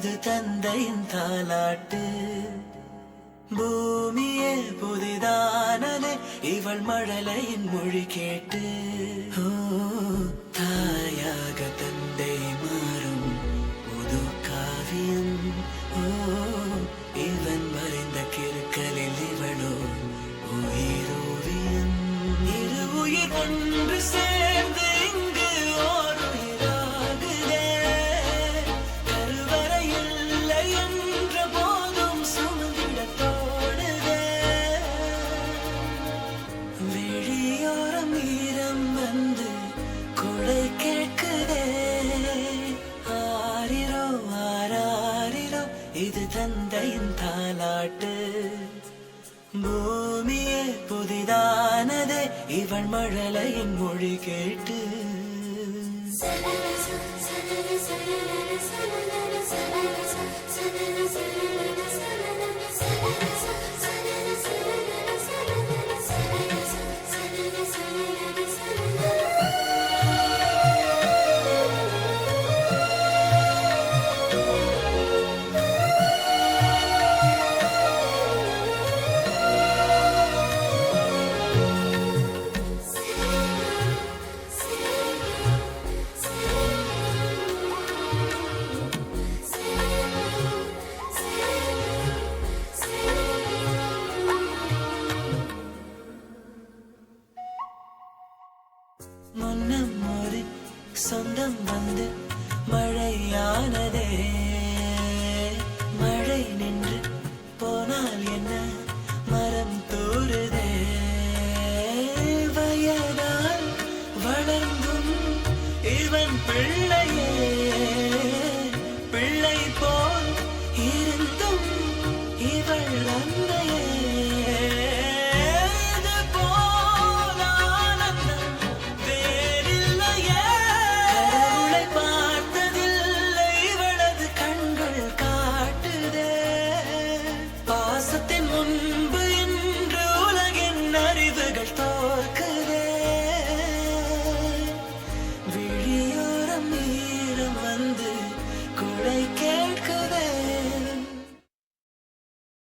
இது தந்தையின் தாலாட்டு. பூமியே புதிதானதே இவள் மழலையின் மொழி கேட்டு. தாயாக தந்தை மாறும் புது காவியம். இவன் மறைந்த கிறுக்கலில் இவளோ உயிரோவியம். இரு உயிர் ஒன்று சேர்ந்து இங்கு ஓர் உயிராகுதே. கருவறை இல்லை என்ற போதும் சுமந்திட தோடுதே. விழியோரம் ஈரம் வந்து கொடை கேட்குதே. ஆரிரோ ஆராரிரோ இது தந்தையின் தாலாட்டு. பூமியே புதிதானதே இவள் மழலையின் மொழி கேட்டு. முன்னம் ஒரு சொந்தம் வந்து மழையானதே. மழை நின்று போனால் என்ன மரம் தூறுதே. வயதால் வளர்ந்தும் இவன் பிள்ளையே. பிள்ளை போல் இருந்தும் இவள் அன்னையே. முன்பு இன்று உலகின் அறிவுகள் தோற்க